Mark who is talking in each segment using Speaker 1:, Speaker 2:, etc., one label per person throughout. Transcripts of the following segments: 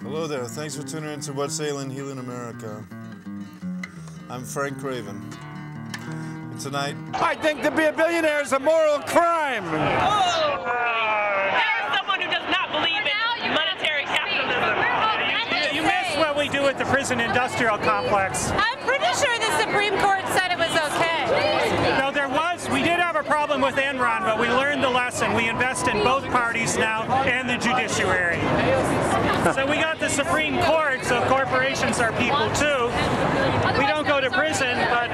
Speaker 1: Hello there, thanks for tuning in to What's Ailing Healing America. I'm Frank Craven. And tonight...
Speaker 2: I think to be a billionaire is a moral crime!
Speaker 3: Oh! There's someone who does not believe in monetary capitalism.
Speaker 4: You missed what we do at the prison industrial complex.
Speaker 5: I'm pretty sure the Supreme Court said it was okay.
Speaker 4: No, we did have a problem with Enron, but we learned the lesson. We invest in both parties now and the judiciary. So we got the Supreme Court, so corporations are people too. We don't go to prison, but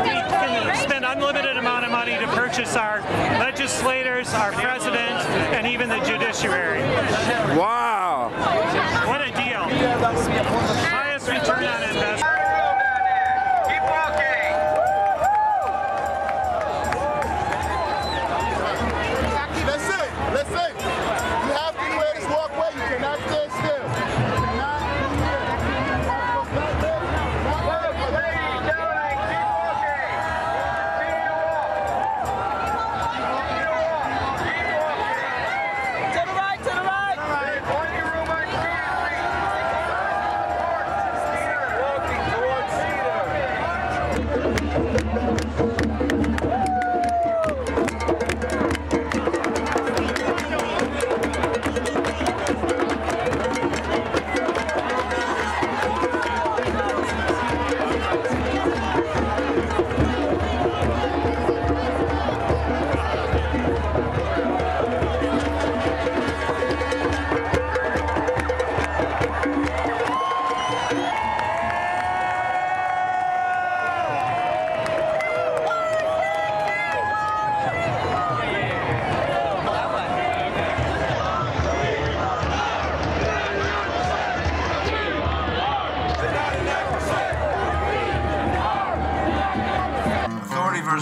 Speaker 4: we can spend unlimited amount of money to purchase our legislators, our president, and even the judiciary.
Speaker 2: Wow!
Speaker 4: What a deal. Highest return on investment.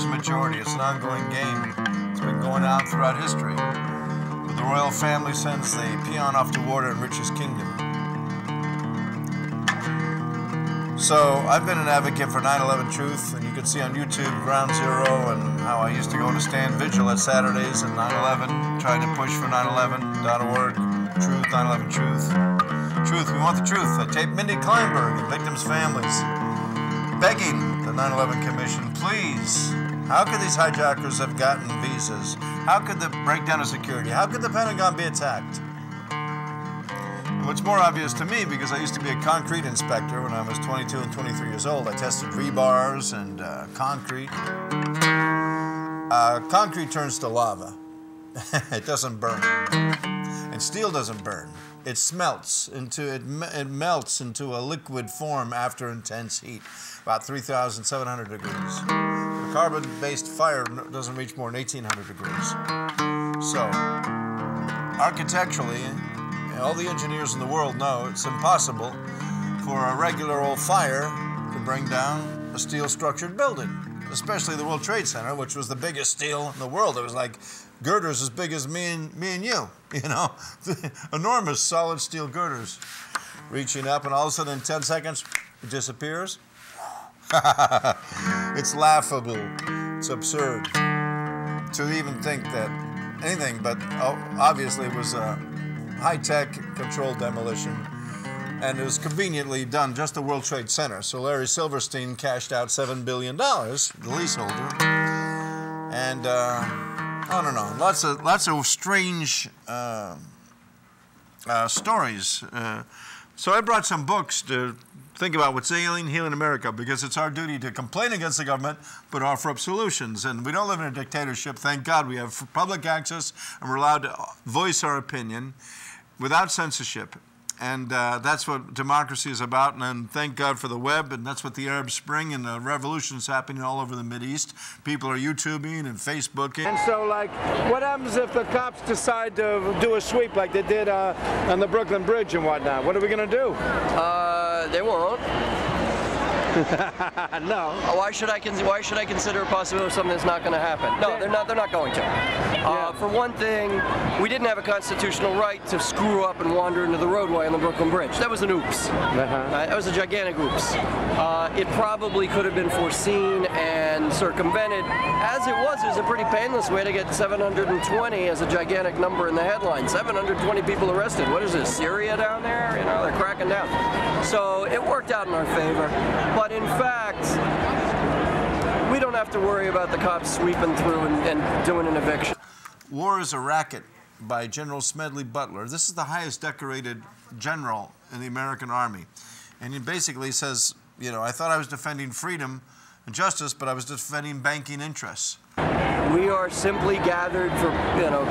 Speaker 1: Majority. It's an ongoing game. It's been going on throughout history. But the royal family sends the peon off to war to enrich his kingdom. So I've been an advocate for 9/11 Truth, and you can see on YouTube Ground Zero and how I used to go to stand vigil at Saturdays and 9/11, trying to push for 9/11.org, Truth, 9/11 Truth. Truth, we want the truth. I taped Mindy Kleinberg and victims' families begging the 9/11 Commission, please. How could these hijackers have gotten visas? How could the breakdown of security? How could the Pentagon be attacked? And what's more obvious to me, because I used to be a concrete inspector when I was 22 and 23 years old. I tested rebars and concrete. Concrete turns to lava. It doesn't burn. And steel doesn't burn. It smelts into, it melts into a liquid form after intense heat, about 3,700 degrees. A carbon-based fire doesn't reach more than 1,800 degrees. So, architecturally, all the engineers in the world know it's impossible for a regular old fire to bring down a steel-structured building, especially the World Trade Center, which was the biggest steel in the world. It was like girders as big as me and you know, enormous solid steel girders reaching up, and all of a sudden in 10 seconds it disappears. It's laughable. It's absurd to even think that anything but obviously it was a high-tech controlled demolition, and it was conveniently done just the World Trade Center. So Larry Silverstein cashed out $7 billion, the leaseholder, and on and on. Lots of strange stories So I brought some books to think about what's ailing, healing America, because it's our duty to complain against the government, but offer up solutions. And we don't live in a dictatorship. Thank God we have public access, and we're allowed to voice our opinion without censorship. And that's what democracy is about, and thank God for the web, and that's what the Arab Spring and the revolution's happening all over the Mideast. People are YouTubing and Facebooking.
Speaker 2: And so, like, what happens if the cops decide to do a sweep like they did on the Brooklyn Bridge and whatnot? What are we going to do?
Speaker 6: They won't.
Speaker 2: No.
Speaker 6: Why should I consider a possibility of something that's not going to happen? No, they're not going to. For one thing, we didn't have a constitutional right to screw up and wander into the roadway on the Brooklyn Bridge. That was an oops. That was a gigantic oops. It probably could have been foreseen and circumvented. As it was a pretty painless way to get 720 as a gigantic number in the headline. 720 people arrested. What is this, Syria down there? You know, they're cracking down. So it worked out in our favor. But in fact, we don't have to worry about the cops sweeping through and doing an eviction.
Speaker 1: War is a Racket by General Smedley Butler. This is the highest decorated general in the American Army. And he basically says, you know, I thought I was defending freedom and justice, but I was defending banking interests.
Speaker 6: We are simply gathered for, you know,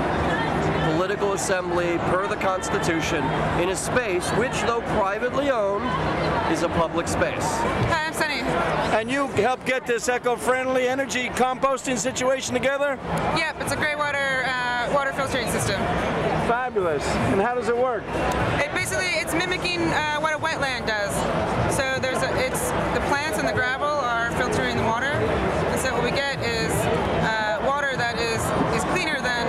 Speaker 6: political assembly per the Constitution in a space which, though privately owned, is a public space.
Speaker 5: Hi, I'm Sunny.
Speaker 2: And you helped get this eco-friendly energy composting situation together?
Speaker 5: Yep, it's a gray water filtering system.
Speaker 2: Fabulous. And how does it work?
Speaker 5: It's mimicking what a wetland does. So it's the plants and the gravel are filtering the water, and so what we get is water that is cleaner than,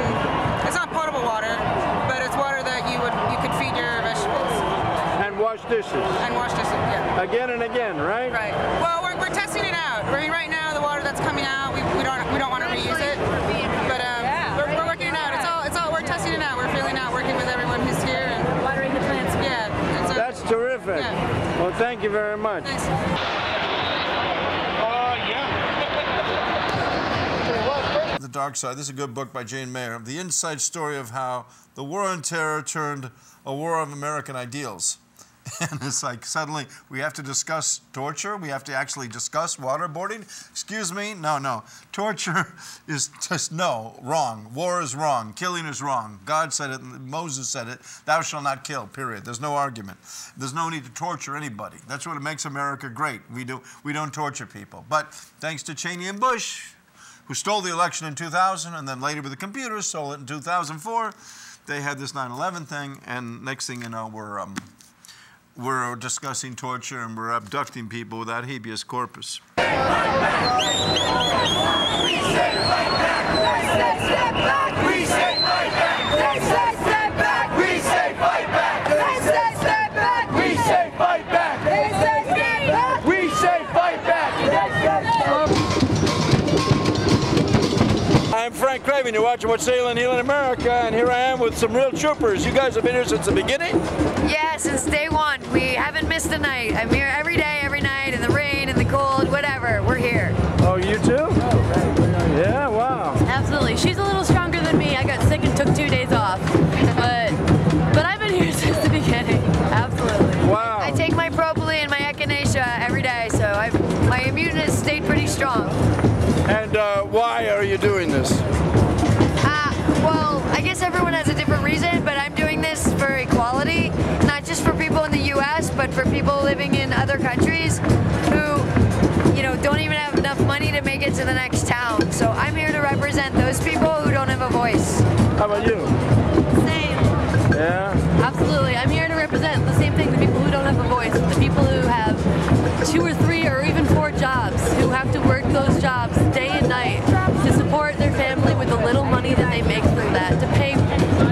Speaker 5: it's not potable water, but it's water that you could feed your vegetables.
Speaker 2: And wash dishes.
Speaker 5: And wash dishes, yeah.
Speaker 2: Again and again, right?
Speaker 5: Right. Well, we're testing it out. I mean, right now the water that's coming out, we don't want to reuse it, but we're working it out. We're testing it out. We're feeling out, working with everyone who's here and watering the plants. Yeah.
Speaker 2: That's terrific.
Speaker 5: Yeah.
Speaker 2: Well, thank you very much.
Speaker 5: Thanks.
Speaker 1: The Dark Side. This is a good book by Jane Mayer. The inside story of how the war on terror turned a war of American ideals. And it's like suddenly we have to discuss torture. We have to actually discuss waterboarding. Excuse me? No. Torture is just no, wrong. War is wrong. Killing is wrong. God said it. Moses said it. Thou shalt not kill, period. There's no argument. There's no need to torture anybody. That's what makes America great. We don't torture people. But thanks to Cheney and Bush, who stole the election in 2000 and then later with the computers stole it in 2004, they had this 9/11 thing, and next thing you know, we're discussing torture and we're abducting people without habeas corpus.
Speaker 7: We say fight back. We say fight back. They say step back. We say fight back. They say step back. We say fight back. They say step back. We say fight back.
Speaker 2: I'm Frank Craven. You're watching What's Ailing, Healing America, and here I am with some real troopers. You guys have been here since the beginning?
Speaker 8: Yeah, since day one. We haven't missed a night. I'm here every day, every night, in the rain, in the cold, whatever. We're here.
Speaker 2: Oh, you too? Yeah, wow.
Speaker 9: Absolutely. She's a little stronger than me. I got sick and took 2 days off. But I've been here since the beginning. Absolutely.
Speaker 2: Wow.
Speaker 8: I take my propylene and my echinacea every day, so my immune has stayed pretty strong.
Speaker 2: And why are you doing this?
Speaker 8: Well, I guess everyone has a different reason, but I'm doing this for equality, not just for people in the U.S., but for people living in other countries who, you know, don't even have enough money to make it to the next town. So I'm here to represent those people who don't have a voice.
Speaker 2: How about you?
Speaker 9: Same.
Speaker 2: Yeah?
Speaker 9: Absolutely. I'm here to represent the same thing, the people who don't have a voice, the people who have 2 or 3 or even 4 jobs, who have to work those jobs day and night to support their family with the little money that they make from that, to pay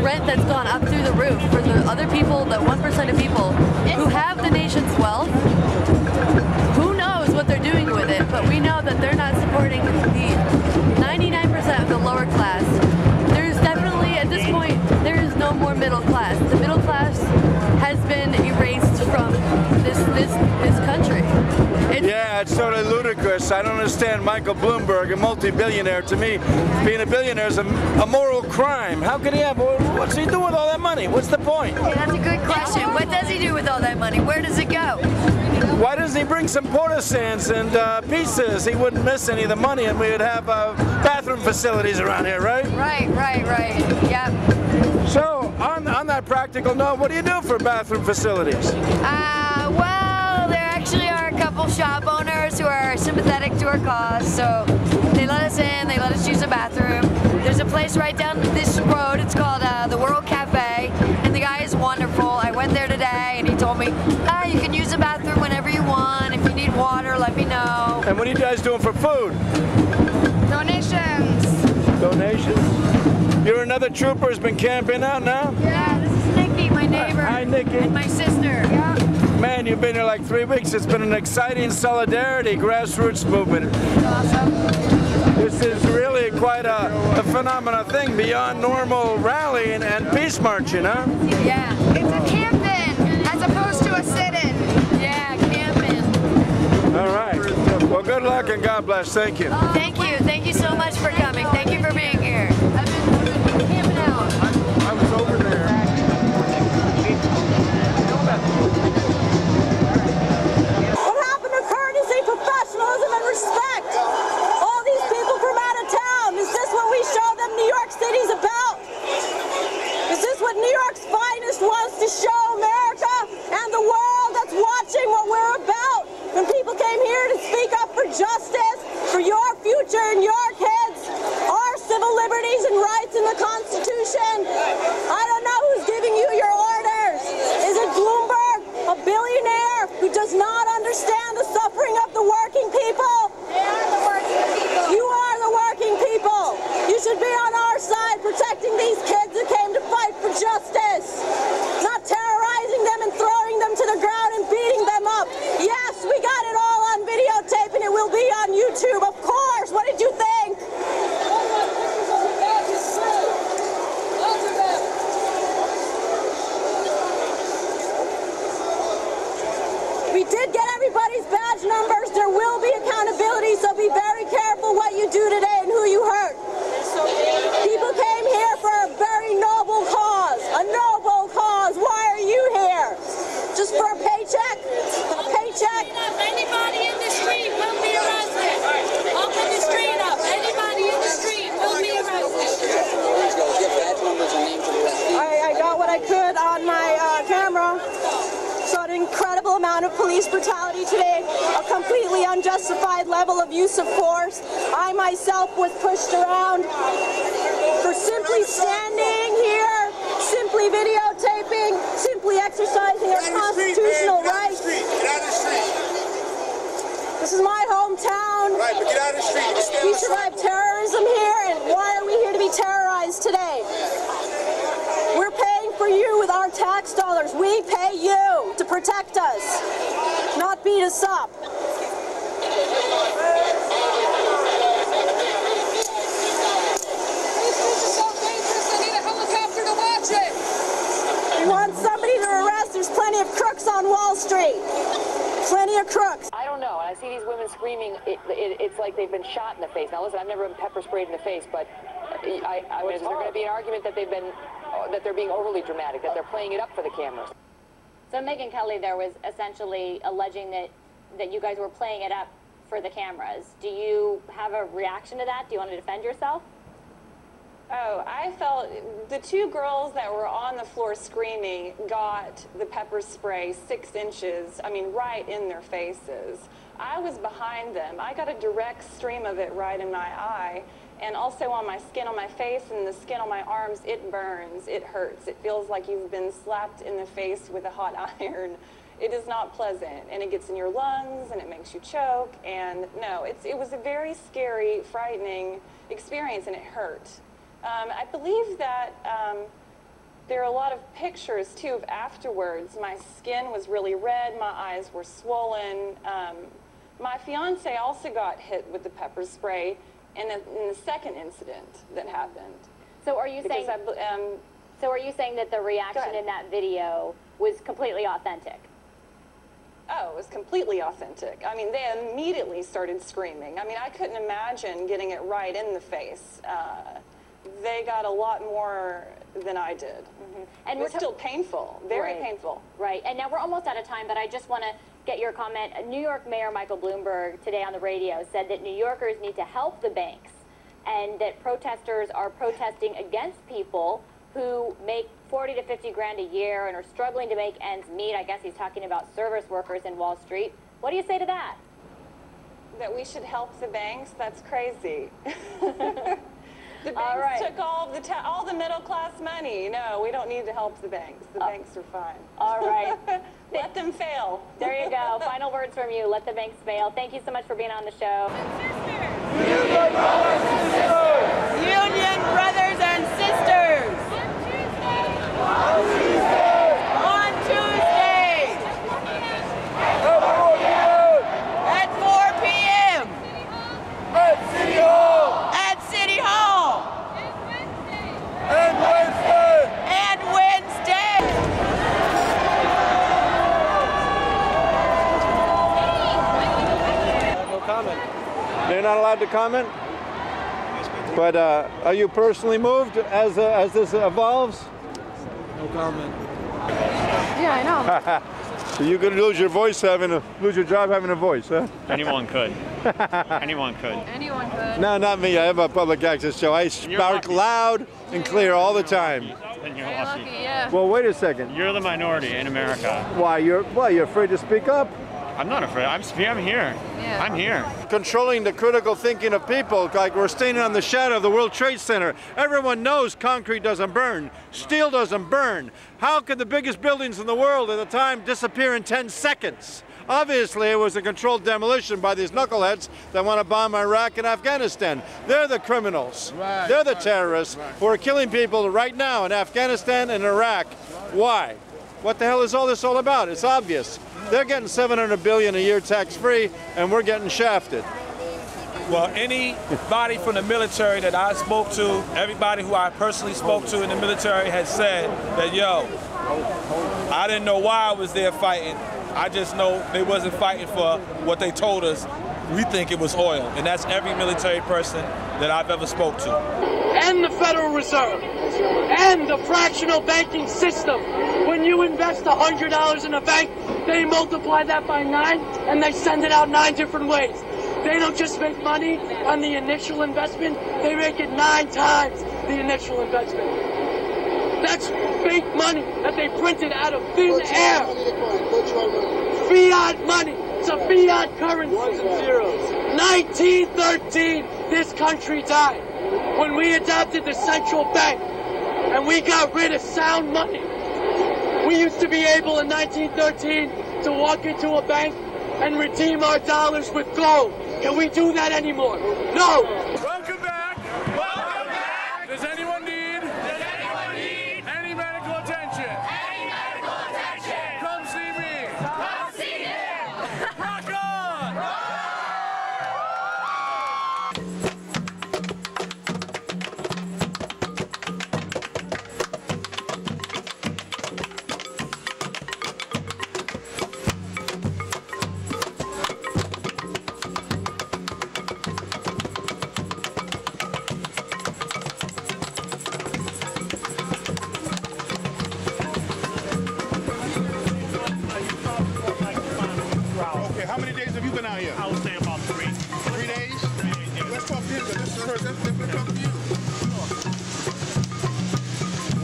Speaker 9: rent that's gone up through the roof for the other people, the 1% of people who have the nation's wealth. Who knows what they're doing with it, but we know that they're not supporting the 99% of the lower class. There's definitely, at this point, there is no more middle class. The middle class has been erased from this country.
Speaker 2: Yeah, it's totally ludicrous. this. I don't understand Michael Bloomberg, a multi-billionaire. To me, being a billionaire is a moral crime. How can he have, what's he doing with all that money? What's the point?
Speaker 8: Yeah, that's a good question. What does he do with all that money? Where does it go?
Speaker 2: Why doesn't he bring some portisans and pieces? He wouldn't miss any of the money, and we would have bathroom facilities around here, right?
Speaker 8: Right. Yep.
Speaker 2: So, on that practical note, what do you do for bathroom facilities?
Speaker 8: Well, there actually are a couple shop owners who are sympathetic to our cause, so they let us in, they let us use the bathroom. There's a place right down this road, it's called the World Cafe, and the guy is wonderful. I went there today, and he told me, you can use the bathroom whenever you want. If you need water, let me know.
Speaker 2: And what are you guys doing for food?
Speaker 8: Donations.
Speaker 2: Donations? You're another trooper who's been camping out now?
Speaker 8: Yeah, this is Nikki, my neighbor.
Speaker 2: Hi, Nikki.
Speaker 8: And my sister. Yeah.
Speaker 2: Man, you've been here like 3 weeks. It's been an exciting solidarity grassroots movement.
Speaker 8: Awesome.
Speaker 2: This is really quite a phenomenal thing beyond normal rallying and peace marching, huh?
Speaker 8: Yeah.
Speaker 7: It's a camp-in as opposed to a sit-in.
Speaker 8: Yeah, camping.
Speaker 2: All right. Well, good luck and God bless. Thank you.
Speaker 8: Thank you. Thank you so much for coming. Thank you for being here. I've been camping out.
Speaker 2: I was over there.
Speaker 10: What happened to courtesy, professionalism, and respect? All these people from out of town. Is this what we show them New York City's about? Is this what New York's finest wants to show America and the world that's watching what we're about? When people came here to speak up for justice, for your future and your kids, our civil liberties and rights in the Constitution. I don't know who's giving you your orders. Is it Bloomberg, a billionaire who does not understand the suffering of the working people? They are the working people. You are the working people. You should be on our side protecting these kids who came to fight for justice, not terrorizing them and throwing them to the ground and beating them up. Yes, we got it all on videotape and it will be on YouTube, of course. What did you think? We did get everybody's badge numbers. There will be accountability, so be very careful what you do today and who you hurt. People came here for a very noble cause. A noble cause. Why are you here? Just for a paycheck? A paycheck?
Speaker 11: Anybody in the street will be arrested. Open the street up. Anybody in the street will be arrested.
Speaker 10: I got what I could on my camera. So an incredible amount of police brutality today, a completely unjustified level of use of force. I myself was pushed around for simply standing here, simply videotaping, simply exercising our constitutional rights.
Speaker 12: Get out of the street.
Speaker 10: This is my hometown.
Speaker 12: Right, but get out of the street.
Speaker 10: We survived terrorism here, and why are we here to be terrorized today? We're paying for you with our tax dollars. We pay you to protect us, not beat us up. We want somebody to arrest. There's plenty of crooks on Wall Street. Plenty of crooks.
Speaker 13: I don't know. And I see these women screaming. It's like they've been shot in the face. Now listen, I've never been pepper sprayed in the face, but is there going to be an argument that they're being overly dramatic, that they're playing it up for the cameras?
Speaker 14: So Megyn Kelly there was essentially alleging that you guys were playing it up for the cameras. Do you have a reaction to that? Do you want to defend yourself?
Speaker 15: Oh, I felt the two girls that were on the floor screaming got the pepper spray 6 inches, I mean, right in their faces. I was behind them. I got a direct stream of it right in my eye. And also on my skin on my face and the skin on my arms, it burns, it hurts. It feels like you've been slapped in the face with a hot iron. It is not pleasant, and it gets in your lungs, and it makes you choke. And no, it was a very scary, frightening experience, and it hurt. I believe that there are a lot of pictures, too, of afterwards. My skin was really red, my eyes were swollen. My fiance also got hit with the pepper spray in the second incident that happened.
Speaker 14: So are you saying? So are you saying that the reaction in that video was completely authentic?
Speaker 15: Oh, it was completely authentic. I mean, they immediately started screaming. I mean, I couldn't imagine getting it right in the face. They got a lot more than I did. And it's still painful, very painful.
Speaker 14: Right, and now we're almost out of time, but I just want to get your comment. New York Mayor Michael Bloomberg today on the radio said that New Yorkers need to help the banks and that protesters are protesting against people who make 40 to 50 grand a year and are struggling to make ends meet. I guess he's talking about service workers in Wall Street. What do you say to that?
Speaker 15: That we should help the banks? That's crazy. The banks took all the middle class money. No, we don't need to help the banks. The banks are fine.
Speaker 14: All right.
Speaker 15: Let them fail.
Speaker 14: There you go. Final words from you. Let the banks fail. Thank you so much for being on the show.
Speaker 7: Union brothers and sisters. On Tuesday. At 4 p.m. At City Hall. At City Hall. And Wednesday. And Wednesday.
Speaker 1: No comment. They're not allowed to comment? But are you personally moved as this evolves? No comment.
Speaker 9: Yeah, I know.
Speaker 1: So you could lose your voice lose your job having a voice, huh?
Speaker 16: Anyone could. Anyone could.
Speaker 9: Anyone could.
Speaker 1: No, not me. I have a public access show. I spark loud and clear all the time.
Speaker 16: Then you're lucky.
Speaker 9: Yeah.
Speaker 1: Well, wait a second.
Speaker 16: You're the minority in America.
Speaker 1: Why? You're afraid to speak up?
Speaker 16: I'm not afraid. I'm here.
Speaker 9: Yeah.
Speaker 16: I'm here.
Speaker 1: Controlling the critical thinking of people, like we're standing on the shadow of the World Trade Center. Everyone knows concrete doesn't burn. Steel doesn't burn. How could the biggest buildings in the world at the time disappear in 10 seconds? Obviously, it was a controlled demolition by these knuckleheads that want to bomb Iraq and Afghanistan. They're the criminals. They're the terrorists who are killing people right now in Afghanistan and Iraq. Why? What the hell is all this all about? It's obvious. They're getting $700 billion a year tax-free, and we're getting shafted.
Speaker 17: Well, anybody from the military that I spoke to, everybody who I personally spoke to in the military has said that, yo, I didn't know why I was there fighting. I just know they wasn't fighting for what they told us. We think it was oil, and that's every military person that I've ever spoke to.
Speaker 18: And the Federal Reserve, and the fractional banking system. When you invest $100 in a bank, they multiply that by 9, and they send it out 9 different ways. They don't just make money on the initial investment, they make it 9 times the initial investment. That's fake money that they printed out of thin air. Fiat money. It's a fiat currency. 1913, this country died when we adopted the central bank and we got rid of sound money. We used to be able in 1913 to walk into a bank and redeem our dollars with gold. Can we do that anymore? No.
Speaker 17: Welcome back. Welcome back. Does anyone need any medical attention? Any medical attention. Come see me. Come see him. Rock on.
Speaker 12: How many days have you been out here?
Speaker 4: I would say about 3.
Speaker 12: 3 days? Let's talk to him. Let's talk to you.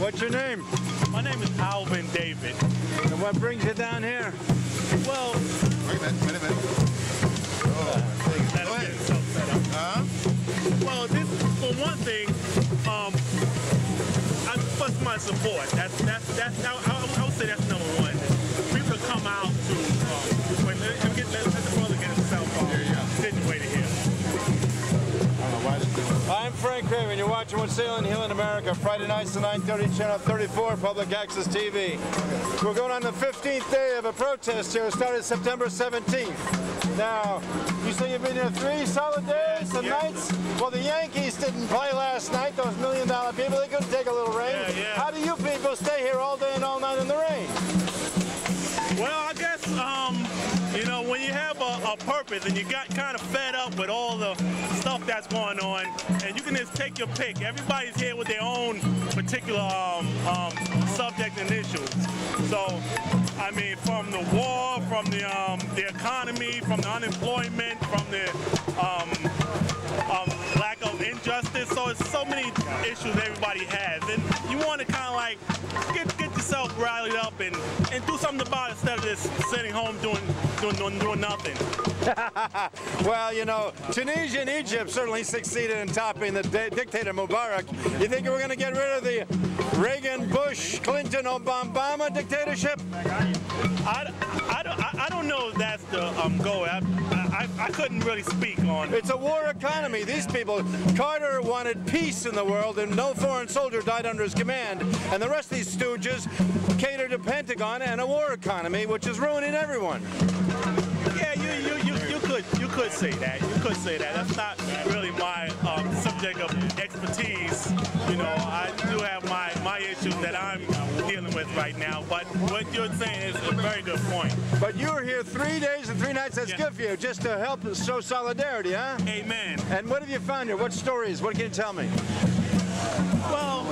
Speaker 1: What's your name?
Speaker 4: My name is Alvin David.
Speaker 1: And what brings you down here?
Speaker 4: Well,
Speaker 12: wait a minute.
Speaker 4: Go ahead. Well, this, for one thing, plus my support. That's I would say that's number one. People come out to let the brother get himself situated here.
Speaker 1: I'm Frank Craven. You're watching What's Sailing Hill in America, Friday nights at 9:30, Channel 34, Public Access TV. We're going on the 15th day of a protest here. It started September 17th. Now, you say you've been here 3 solid days and nights? Well, the Yankees didn't play last night, those $1 million people. They couldn't take a little rain. How do you people stay here all day and all night in the rain?
Speaker 4: Well, I guess
Speaker 19: a purpose, and you got kind of fed up with all the stuff that's going on, and you can just take your pick. Everybody's here with their own particular subject and issues. So, I mean, from the war, from the economy, from the unemployment, from the lack of injustice. So it's so many issues everybody has, and you want to kind of like get yourself rallied up and do something about it instead of just sitting home doing nothing.
Speaker 1: Well, you know, Tunisia and Egypt certainly succeeded in topping the dictator Mubarak. You think we're going to get rid of the Reagan, Bush, Clinton, Obama dictatorship?
Speaker 19: I don't know if that's the goal. I couldn't really speak on it.
Speaker 1: It's a war economy. These people, Carter wanted peace in the world and no foreign soldier died under his command. And the rest of these stooges cater to Pentagon and a war economy, which is ruining everyone.
Speaker 19: Yeah, you could say that. You could say that. That's not really my subject of expertise. You know, I do have my issues that I'm dealing with right now. But what you're saying is a very good point.
Speaker 1: But you were here 3 days and 3 nights. That's good for you, just to help show solidarity, huh?
Speaker 19: Amen.
Speaker 1: And what have you found here? What stories? What can you tell me?
Speaker 19: Well,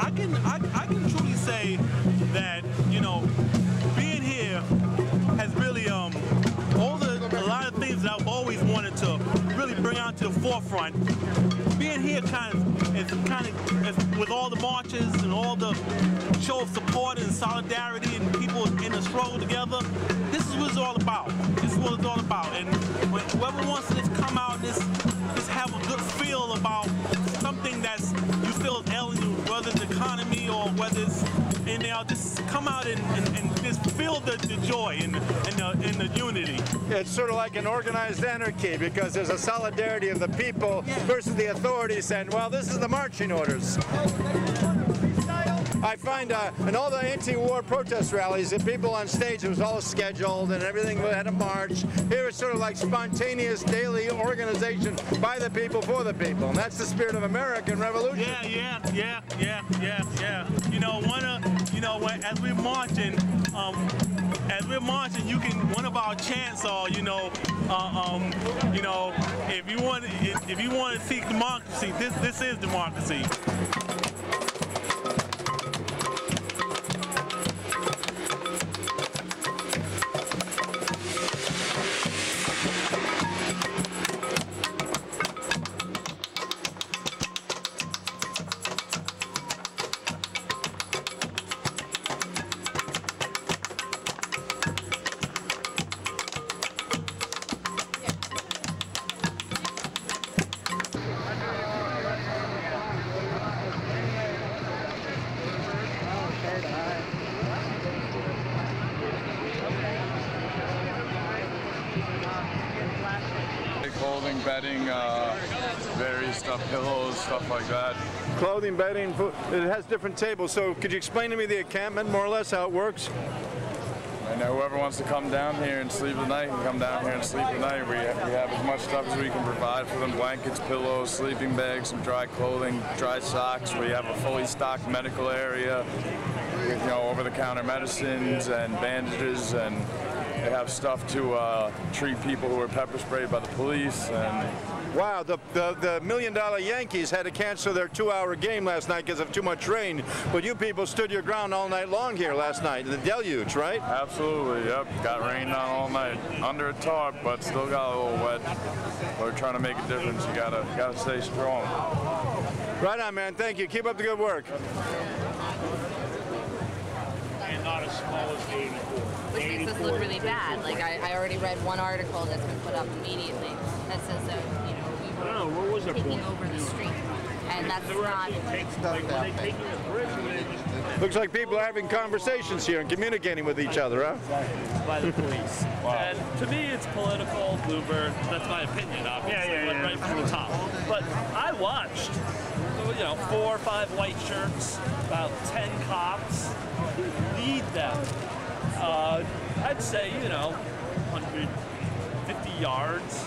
Speaker 19: I can truly say that, you know, being here has really a lot of things that I've always wanted to really bring out to the forefront. Being here kind of with all the marches and all the show of support and solidarity and people in the struggle together. This is what it's all about. This is what it's all about. And whoever wants to just come out and just have a good feel about something that's you feel is ailing you, whether it's the economy or whether it's in there, just come out and just feel the joy and the unity.
Speaker 1: It's sort of like an organized anarchy because there's a solidarity of the people versus the authorities saying, well, this is the marching orders. I find in all the anti-war protest rallies, the people on stage, it was all scheduled and everything had a march. Here it's sort of like spontaneous daily organization by the people for the people, and that's the spirit of American Revolution.
Speaker 19: Yeah. You know, as we're marching, you can one of our chants are, if you want to seek democracy, this is democracy.
Speaker 20: Clothing, bedding, various stuff, pillows, stuff like that.
Speaker 1: Clothing, bedding, food. It has different tables. So could you explain to me the encampment, more or less, how it works?
Speaker 20: And whoever wants to come down here and sleep the night can come down here and sleep the night. We have as much stuff as we can provide for them: blankets, pillows, sleeping bags, some dry clothing, dry socks. We have a fully stocked medical area with, over-the-counter medicines and bandages, and they have stuff to treat people who were pepper sprayed by the police. And
Speaker 1: wow, the $1 Million Yankees had to cancel their 2-hour game last night because of too much rain. But you people stood your ground all night long here last night. The deluge, right?
Speaker 20: Absolutely, yep. Got rained on all night. Under a tarp, but still got a little wet. We're trying to make a difference. You gotta stay strong.
Speaker 1: Right on, man. Thank you. Keep up the good work.
Speaker 21: And not as small as 84.
Speaker 22: Which makes us look really bad. Like I already read one article that's been put up immediately that says that we were taking over the street, and that's not.
Speaker 1: Looks like people are having conversations here and communicating with each other, huh?
Speaker 23: By the police. Wow. And to me, it's political. Bloomberg. That's my opinion, obviously. Went right from the top. But I watched, 4 or 5 white shirts, about 10 cops lead them. I'd say, 150 yards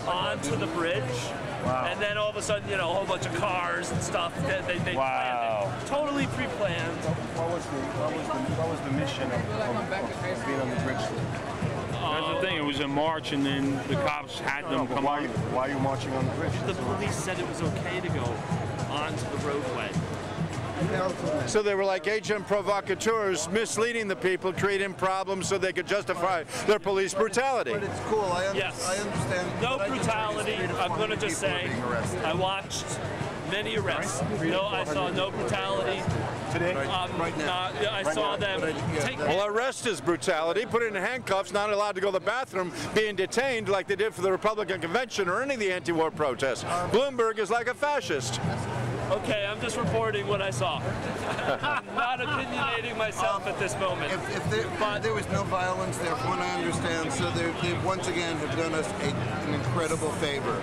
Speaker 23: onto the bridge. Wow. And then all of a sudden, a whole bunch of cars and stuff. They planned it. Totally pre-planned.
Speaker 24: What was the mission of being on the bridge?
Speaker 21: That's the thing. It was a march, and then the cops had them come on.
Speaker 3: Why are you marching on the bridge?
Speaker 23: The police said it was okay to go onto the roadway.
Speaker 1: So they were like agent provocateurs, misleading the people, creating problems so they could justify their police brutality.
Speaker 3: But it's cool. I
Speaker 23: Yes.
Speaker 3: understand.
Speaker 23: No brutality. I'm going to just say I watched many arrests. No, I saw no brutality.
Speaker 3: Today?
Speaker 23: Right now. I saw them take.
Speaker 1: Well, arrest is brutality. Put in handcuffs, not allowed to go to the bathroom, being detained like they did for the Republican convention or any of the anti-war protests. Bloomberg is like a fascist.
Speaker 23: Okay, I'm just reporting what I saw. I'm not opinionating myself at this moment.
Speaker 3: If there was no violence there, from what I understand, so they once again have done us an incredible favor.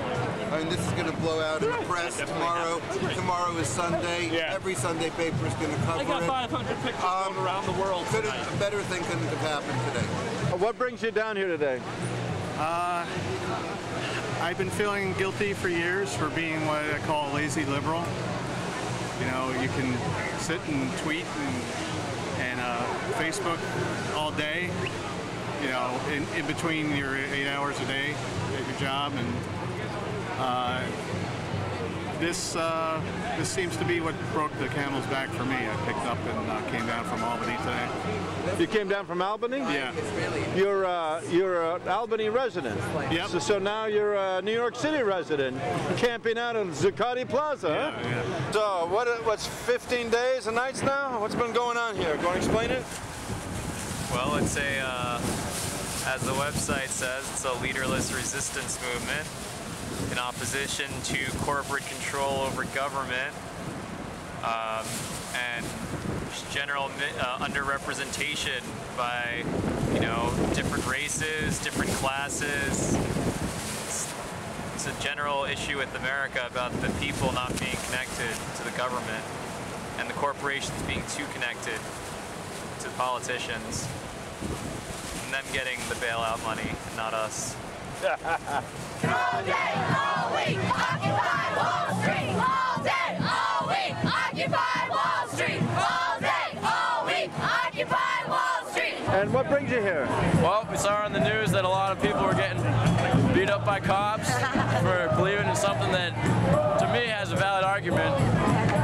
Speaker 3: I mean, this is going to blow out in the press tomorrow. Tomorrow is Sunday.
Speaker 21: Yeah.
Speaker 3: Every Sunday paper is going to cover
Speaker 23: I got
Speaker 3: it.
Speaker 23: 500 pictures going around the world tonight.
Speaker 3: A better thing couldn't have happened today.
Speaker 1: What brings you down here today?
Speaker 5: I've been feeling guilty for years for being what I call a lazy liberal. You know, you can sit and tweet and Facebook all day, you know, in between your 8 hours a day at your job, and this seems to be what broke the camel's back for me. I picked up and came down from Albany today.
Speaker 1: You came down from Albany?
Speaker 5: Yeah.
Speaker 1: You're an Albany resident.
Speaker 5: Yep.
Speaker 1: So now you're a New York City resident, camping out in Zuccotti Plaza.
Speaker 5: Yeah,
Speaker 1: huh?
Speaker 5: yeah.
Speaker 1: So what's 15 days and nights now? What's been going on here? Go and explain it.
Speaker 6: Well, it's as the website says, it's a leaderless resistance movement in opposition to corporate control over government and general underrepresentation by, you know, different races, different classes. It's a general issue with America about the people not being connected to the government and the corporations being too connected to politicians and them getting the bailout money and not us.
Speaker 7: All day, all week, occupy Wall Street. All day, all week, occupy Wall Street. All day, all week, occupy Wall Street.
Speaker 1: And what brings you here?
Speaker 24: Well, we saw on the news that a lot of people were getting beat up by cops for believing in something that, to me, has a valid argument,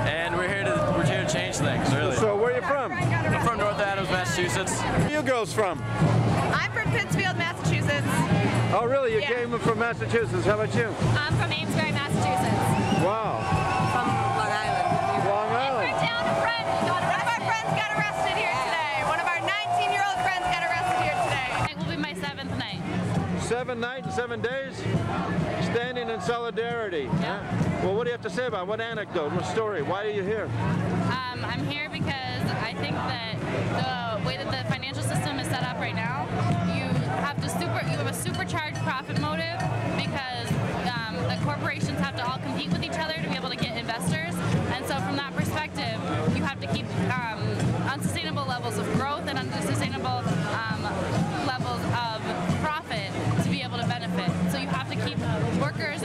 Speaker 24: and we're here to change things, really.
Speaker 1: So where are you from?
Speaker 24: I'm from North Adams, Massachusetts.
Speaker 1: Where are you girls from?
Speaker 25: I'm from Pittsfield, Massachusetts.
Speaker 1: Oh, really? You
Speaker 25: Yeah.
Speaker 1: came from Massachusetts. How about you?
Speaker 25: I'm from Amesbury, Massachusetts.
Speaker 1: Wow.
Speaker 25: From Long Island.
Speaker 1: Long Island.
Speaker 25: And we're down a friend. One of our friends got arrested here today. One of our 19-year-old friends got arrested here today.
Speaker 26: It will be my 7th night.
Speaker 1: 7 nights and 7 days? Standing in solidarity. Yeah. Well, what do you have to say about it? What anecdote? What story? Why are you here?
Speaker 26: I'm here because I think that the way that the financial system is set up right now, you have a supercharged profit motive because the corporations have to all compete with each other to be able to get investors. And so from that perspective, you have to keep unsustainable levels of growth and unsustainable levels of profit to be able to benefit. So you have to keep workers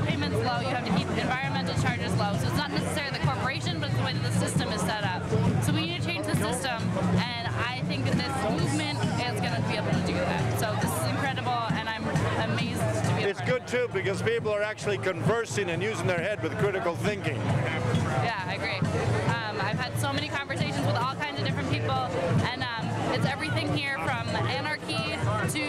Speaker 26: payments low, you have to keep environmental charges low. So it's not necessarily the corporation, but it's the way that the system is set up. So we need to change the system, and I think that this movement is going to be able to do that. So this is incredible, and I'm amazed to be a
Speaker 1: It's
Speaker 26: part
Speaker 1: good too because people are actually conversing and using their head with critical thinking.
Speaker 26: Yeah, I agree. I've had so many conversations with all kinds of different people, and it's everything here from anarchy to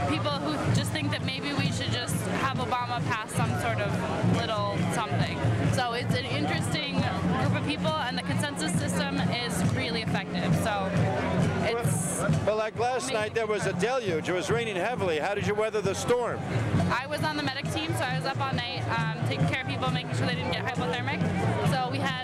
Speaker 26: people who just think that maybe we should just have Obama pass some sort of little something. So it's an interesting group of people, and the consensus system is really effective. So it's...
Speaker 1: Well, like last night, there was a deluge. It was raining heavily. How did you weather the storm?
Speaker 26: I was on the medic team, so I was up all night taking care of people, making sure they didn't get hypothermic. So we had